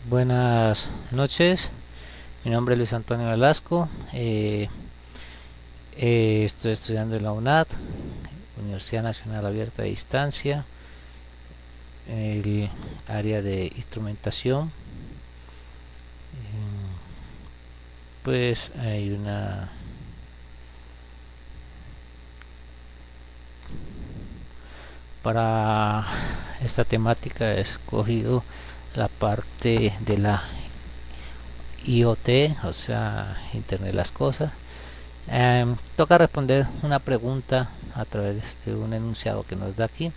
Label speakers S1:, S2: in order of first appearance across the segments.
S1: Buenas noches, mi nombre es Luis Antonio Velasco, estoy estudiando en la UNAD, Universidad Nacional Abierta de Distancia, en el área de instrumentación. Pues hay una para esta temática he escogido la parte de la IoT, o sea, Internet de las Cosas. Toca responder una pregunta a través de un enunciado que nos da aquí.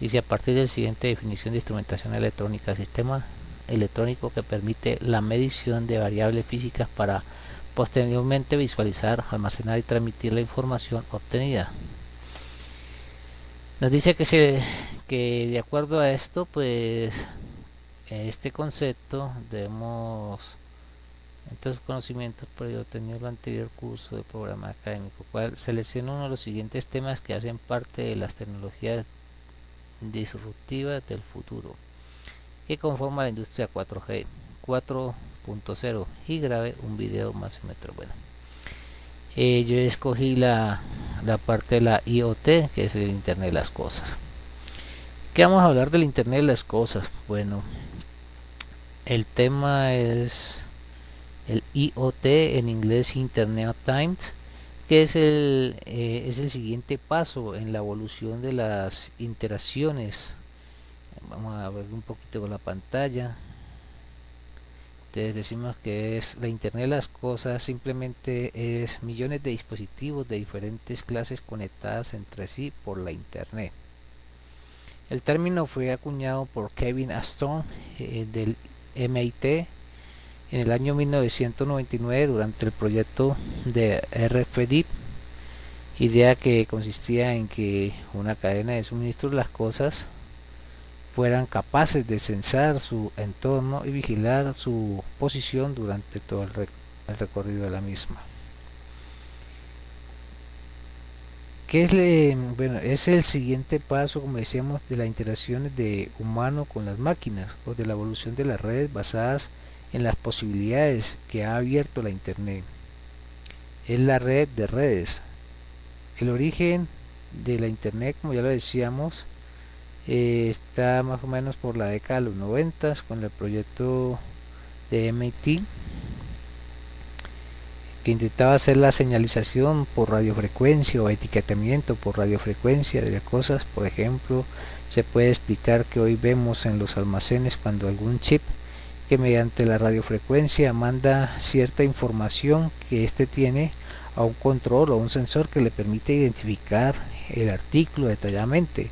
S1: Dice: a partir de la siguiente definición de instrumentación electrónica, sistema electrónico que permite la medición de variables físicas para posteriormente visualizar, almacenar y transmitir la información obtenida. Nos dice que de acuerdo a esto, pues este concepto debemos entonces conocimientos por obtener el anterior curso de programa académico, cual selecciona uno de los siguientes temas que hacen parte de las tecnologías disruptivas del futuro que conforma la industria 4G 4.0 y grabe un video más o menos bueno. Yo escogí la parte de la IoT, que es el Internet de las Cosas. ¿Qué vamos a hablar del Internet de las Cosas? Bueno, el tema es el IoT, en inglés Internet of Things, que es el siguiente paso en la evolución de las interacciones. Vamos a ver un poquito con la pantalla. Entonces decimos que es la Internet de las Cosas, simplemente es millones de dispositivos de diferentes clases conectadas entre sí por la Internet. El término fue acuñado por Kevin Ashton del MIT en el año 1999 durante el proyecto de RFID, idea que consistía en que una cadena de suministro de las cosas fueran capaces de censar su entorno y vigilar su posición durante todo el recorrido de la misma. ¿Qué es, bueno, es el siguiente paso, como decíamos, de las interacciones de humano con las máquinas o de la evolución de las redes basadas en las posibilidades que ha abierto la Internet? Es la red de redes. El origen de la Internet, como ya lo decíamos, está más o menos por la década de los 90 con el proyecto de MIT, que intentaba hacer la señalización por radiofrecuencia o etiquetamiento por radiofrecuencia de las cosas. Por ejemplo, se puede explicar que hoy vemos en los almacenes cuando algún chip que mediante la radiofrecuencia manda cierta información que éste tiene a un control o un sensor que le permite identificar el artículo detalladamente.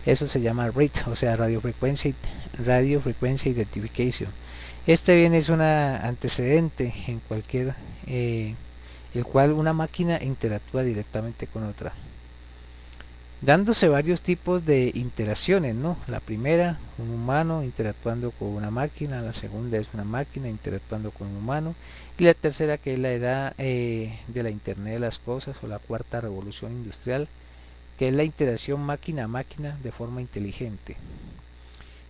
S1: Eso se llama RIT, o sea, radiofrequencia identification. Este bien es un antecedente en cualquier el cual una máquina interactúa directamente con otra, dándose varios tipos de interacciones, ¿no? La primera, un humano interactuando con una máquina; la segunda es una máquina interactuando con un humano; y la tercera, que es la edad de la Internet de las Cosas o la cuarta revolución industrial, que es la interacción máquina a máquina de forma inteligente.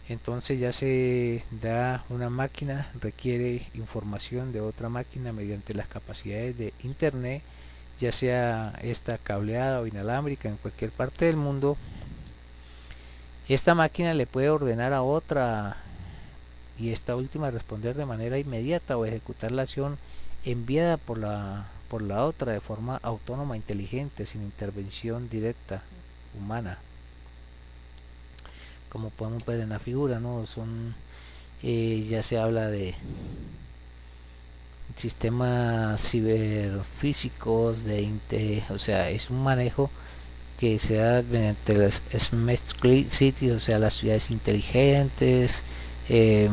S1: Entonces ya se da una máquina, requiere información de otra máquina mediante las capacidades de Internet, ya sea esta cableada o inalámbrica en cualquier parte del mundo. Esta máquina le puede ordenar a otra y esta última responder de manera inmediata o ejecutar la acción enviada por la otra de forma autónoma, inteligente, sin intervención directa humana. Como podemos ver en la figura, ¿no? Ya se habla de sistemas ciberfísicos, o sea, es un manejo que se da mediante las Smart Cities, o sea, las ciudades inteligentes, eh,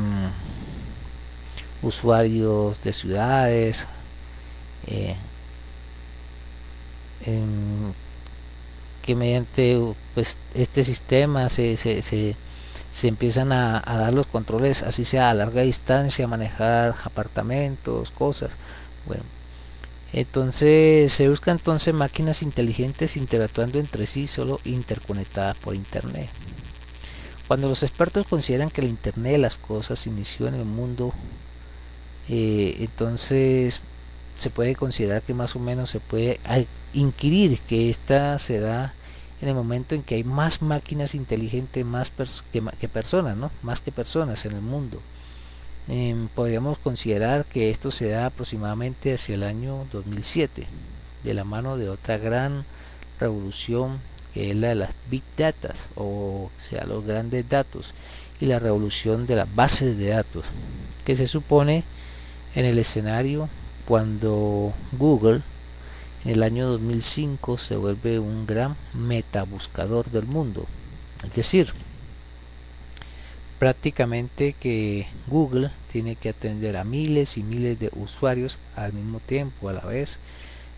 S1: usuarios de ciudades, eh, que mediante pues este sistema se empiezan a dar los controles, así sea a larga distancia, manejar apartamentos, cosas. Bueno, entonces se busca entonces máquinas inteligentes interactuando entre sí, solo interconectadas por internet. Cuando los expertos consideran que el Internet de las cosas inició en el mundo, entonces se puede considerar que más o menos se puede inquirir que esta se da en el momento en que hay más máquinas inteligentes que personas, ¿no? Más que personas en el mundo. Podríamos considerar que esto se da aproximadamente hacia el año 2007, de la mano de otra gran revolución que es la de las big data, o sea, los grandes datos, y la revolución de las bases de datos, que se supone en el escenario cuando Google en el año 2005 se vuelve un gran metabuscador del mundo. Es decir, prácticamente que Google tiene que atender a miles y miles de usuarios al mismo tiempo, a la vez.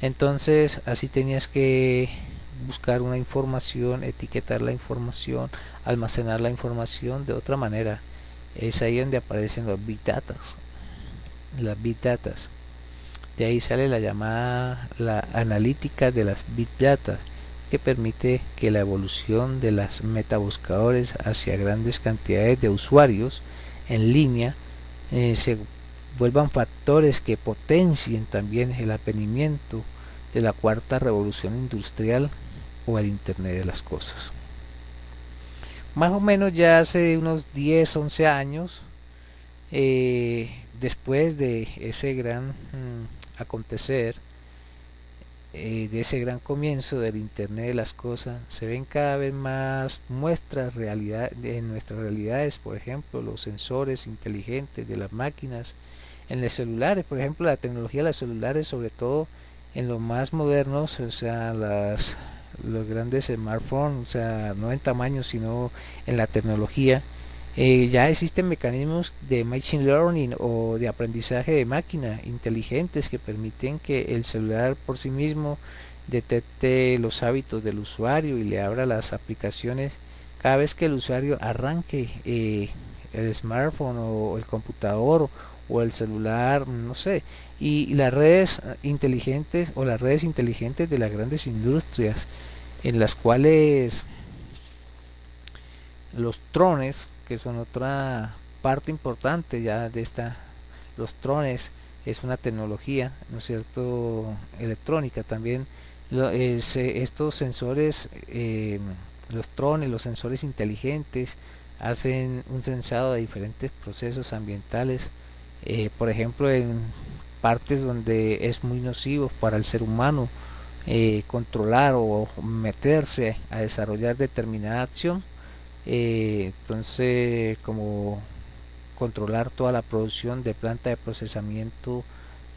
S1: Entonces así tenías que buscar una información, etiquetar la información, almacenar la información de otra manera. Es ahí donde aparecen los big data. Las big data. De ahí sale la llamada la analítica de las big data, que permite que la evolución de las metabuscadores hacia grandes cantidades de usuarios en línea se vuelvan factores que potencien también el advenimiento de la cuarta revolución industrial o el Internet de las cosas. Más o menos ya hace unos 10-11 años, después de ese gran acontecer, de ese gran comienzo del Internet de las cosas, se ven cada vez más muestras en nuestras realidades, por ejemplo, los sensores inteligentes de las máquinas, en los celulares, por ejemplo, la tecnología de los celulares, sobre todo en los más modernos, o sea, los grandes smartphones, o sea, no en tamaño, sino en la tecnología. Ya existen mecanismos de machine learning o de aprendizaje de máquina inteligentes que permiten que el celular por sí mismo detecte los hábitos del usuario y le abra las aplicaciones cada vez que el usuario arranque el smartphone o el computador o el celular, no sé. Y las redes inteligentes o las redes inteligentes de las grandes industrias, en las cuales los drones, que son otra parte importante ya de esta, los drones es una tecnología, ¿no es cierto?, electrónica también. Estos sensores, los drones, los sensores inteligentes, hacen un sensado de diferentes procesos ambientales, por ejemplo en partes donde es muy nocivo para el ser humano controlar o meterse a desarrollar determinada acción. Entonces, como controlar toda la producción de planta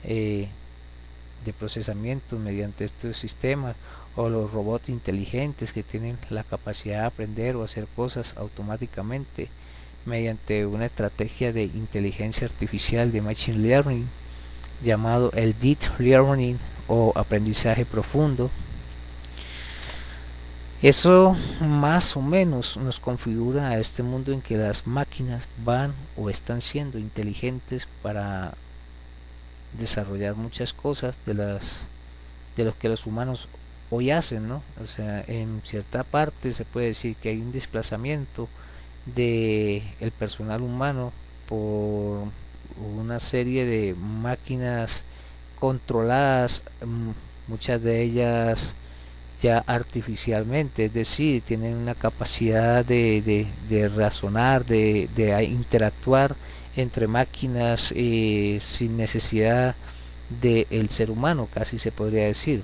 S1: eh, de procesamiento mediante estos sistemas, o los robots inteligentes que tienen la capacidad de aprender o hacer cosas automáticamente mediante una estrategia de inteligencia artificial de machine learning llamado el deep learning o aprendizaje profundo. Eso más o menos nos configura a este mundo en que las máquinas van o están siendo inteligentes para desarrollar muchas cosas de los que los humanos hoy hacen, ¿no? O sea, en cierta parte se puede decir que hay un desplazamiento de el personal humano por una serie de máquinas controladas, muchas de ellas ya artificialmente, es decir, tienen una capacidad de razonar, de interactuar entre máquinas sin necesidad del ser humano, casi se podría decir.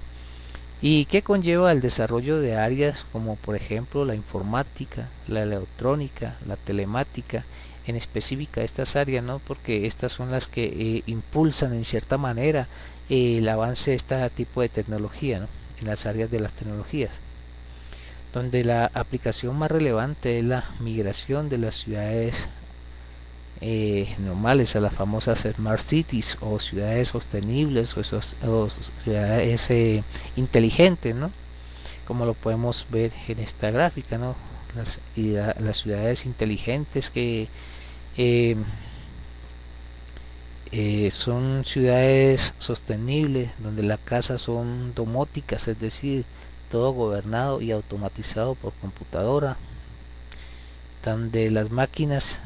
S1: ¿Y qué conlleva el desarrollo de áreas como por ejemplo la informática, la electrónica, la telemática, en específica estas áreas, ¿no? Porque estas son las que impulsan en cierta manera el avance de este tipo de tecnología, ¿no? En las áreas de las tecnologías, donde la aplicación más relevante es la migración de las ciudades normales a las famosas smart cities o ciudades sostenibles o ciudades inteligentes, ¿no? Como lo podemos ver en esta gráfica, ¿no? Las ciudades inteligentes que eh, son ciudades sostenibles donde las casas son domóticas, es decir, todo gobernado y automatizado por computadora. donde las máquinas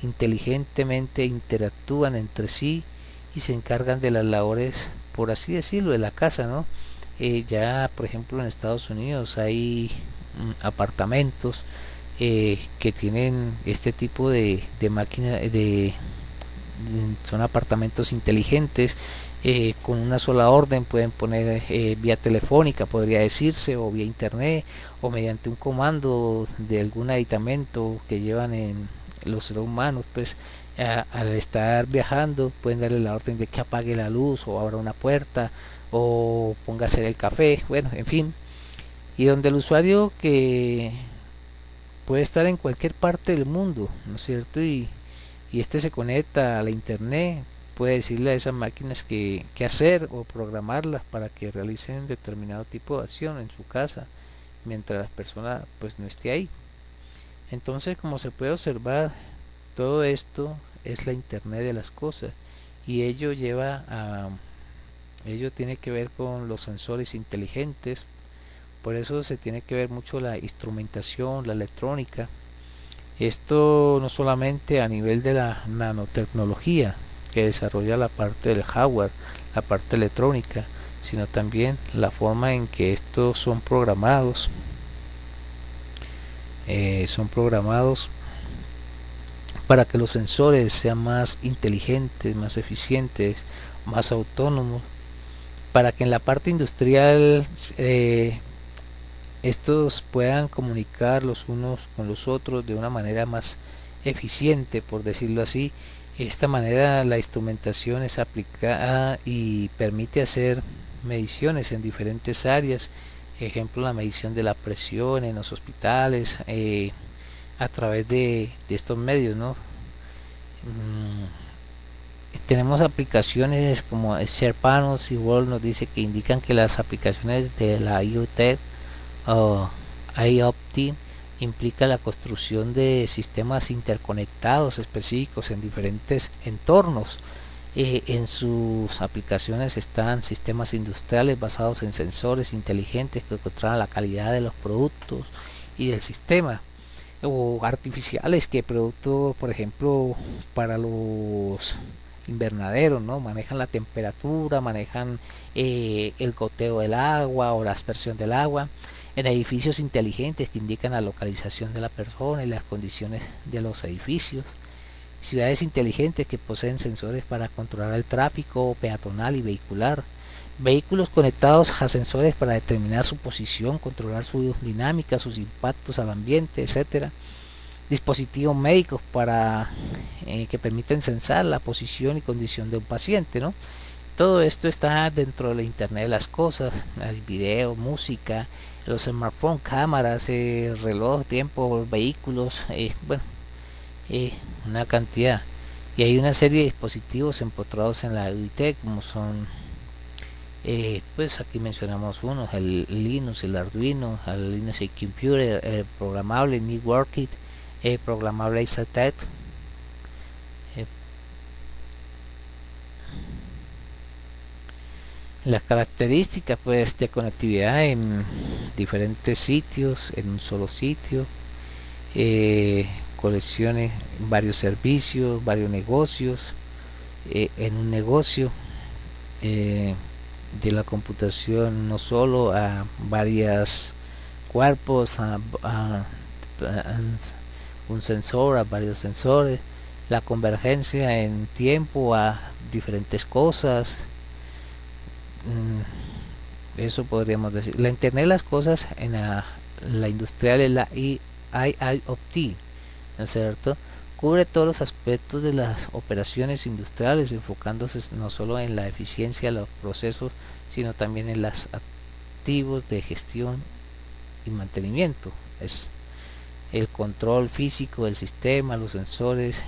S1: inteligentemente interactúan entre sí y se encargan de las labores, por así decirlo, de la casa, ¿no? Ya, por ejemplo, en Estados Unidos hay apartamentos que tienen este tipo de máquinas, son apartamentos inteligentes. Con una sola orden pueden poner vía telefónica, podría decirse, o vía internet, o mediante un comando de algún aditamento que llevan en los seres humanos, pues al estar viajando pueden darle la orden de que apague la luz o abra una puerta o ponga a hacer el café, bueno, en fin. Y donde el usuario, que puede estar en cualquier parte del mundo, ¿no es cierto? Y este se conecta a la internet, puede decirle a esas máquinas que hacer o programarlas para que realicen determinado tipo de acción en su casa mientras la persona pues no esté ahí. Entonces, como se puede observar, todo esto es la internet de las cosas, y ello tiene que ver con los sensores inteligentes. Por eso se tiene que ver mucho la instrumentación, la electrónica. Esto no solamente a nivel de la nanotecnología que desarrolla la parte del hardware, la parte electrónica, sino también la forma en que estos son programados para que los sensores sean más inteligentes, más eficientes, más autónomos, para que en la parte industrial estos puedan comunicar los unos con los otros de una manera más eficiente, por decirlo así. Esta manera la instrumentación es aplicada y permite hacer mediciones en diferentes áreas, ejemplo la medición de la presión en los hospitales, a través de estos medios, ¿no? Tenemos aplicaciones como SharePanos y Word, nos dice que indican que las aplicaciones de la IoT o IoT implica la construcción de sistemas interconectados específicos en diferentes entornos. En sus aplicaciones están sistemas industriales basados en sensores inteligentes que controlan la calidad de los productos y del sistema, o artificiales que producto, por ejemplo, para los invernaderos, ¿no? Manejan la temperatura, manejan el goteo del agua o la aspersión del agua. En edificios inteligentes que indican la localización de la persona y las condiciones de los edificios. Ciudades inteligentes que poseen sensores para controlar el tráfico peatonal y vehicular. Vehículos conectados a sensores para determinar su posición, controlar su dinámica, sus impactos al ambiente, etcétera. Dispositivos médicos para que permiten censar la posición y condición de un paciente, ¿no? Todo esto está dentro de la internet de las cosas, video, música, los smartphones, cámaras, reloj, tiempo, vehículos, bueno, una cantidad. Y hay una serie de dispositivos empotrados en la IoT, como son, pues aquí mencionamos unos, el Linux, el Arduino, el Linux Computer, el programable Networkit, el programable ISATET. Las características pues de conectividad en diferentes sitios, en un solo sitio, colecciones, varios servicios, varios negocios, en un negocio de la computación, no solo a varios cuerpos, a un sensor, a varios sensores, la convergencia en tiempo a diferentes cosas. Eso podríamos decir. La internet de las cosas en la industrial es la IoT, ¿no es cierto? Cubre todos los aspectos de las operaciones industriales, enfocándose no solo en la eficiencia de los procesos, sino también en los activos de gestión y mantenimiento. Es el control físico del sistema, los sensores,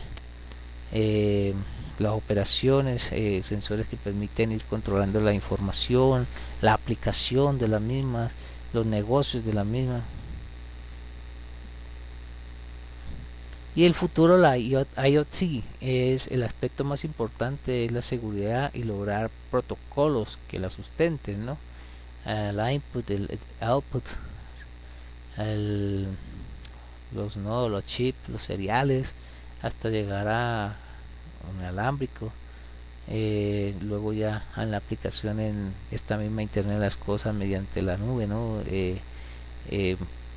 S1: las operaciones, sensores que permiten ir controlando la información, la aplicación de las mismas, los negocios de las mismas. Y el futuro, la IoT, es el aspecto más importante, es la seguridad y lograr protocolos que la sustenten, ¿no? El input, el output, el los nodos, los chips, los seriales, hasta llegar a un alámbrico. Luego ya en la aplicación en esta misma Internet de las cosas mediante la nube, ¿no? Eh,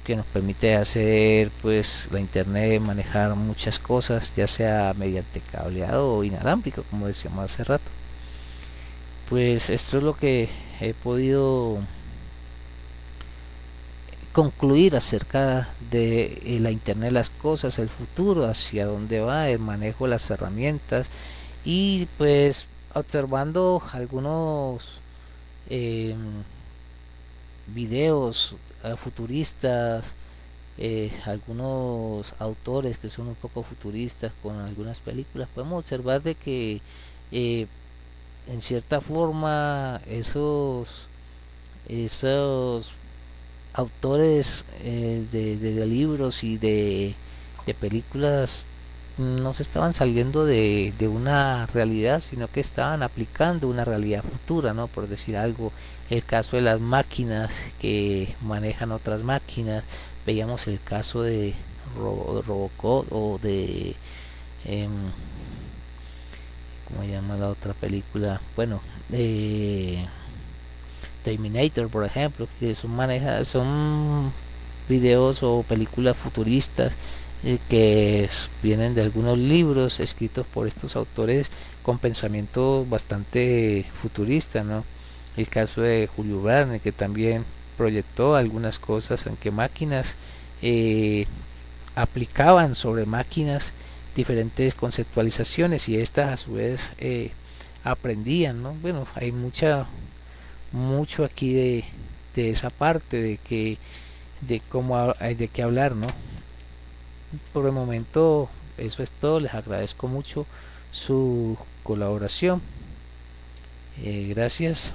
S1: que nos permite hacer pues la Internet, manejar muchas cosas, ya sea mediante cableado o inalámbrico, como decíamos hace rato. Pues esto es lo que he podido concluir acerca de la Internet de las cosas, el futuro, hacia dónde va, el manejo de las herramientas y pues observando algunos eh, videos futuristas, algunos autores que son un poco futuristas con algunas películas, podemos observar de que eh, en cierta forma esos autores de libros y de películas no se estaban saliendo de una realidad, sino que estaban aplicando una realidad futura, ¿no? Por decir algo, el caso de las máquinas que manejan otras máquinas, veíamos el caso de Robocop o de, eh, ¿cómo se llama la otra película? Bueno, Terminator, por ejemplo, que son videos o películas futuristas que vienen de algunos libros escritos por estos autores con pensamiento bastante futurista, ¿no? El caso de Julio Verne, que también proyectó algunas cosas en que máquinas eh, aplicaban sobre máquinas diferentes conceptualizaciones y estas a su vez aprendían, ¿no? Bueno, hay mucho aquí de esa parte de que de cómo de qué hablar, ¿no? Por el momento eso es todo, les agradezco mucho su colaboración. Gracias.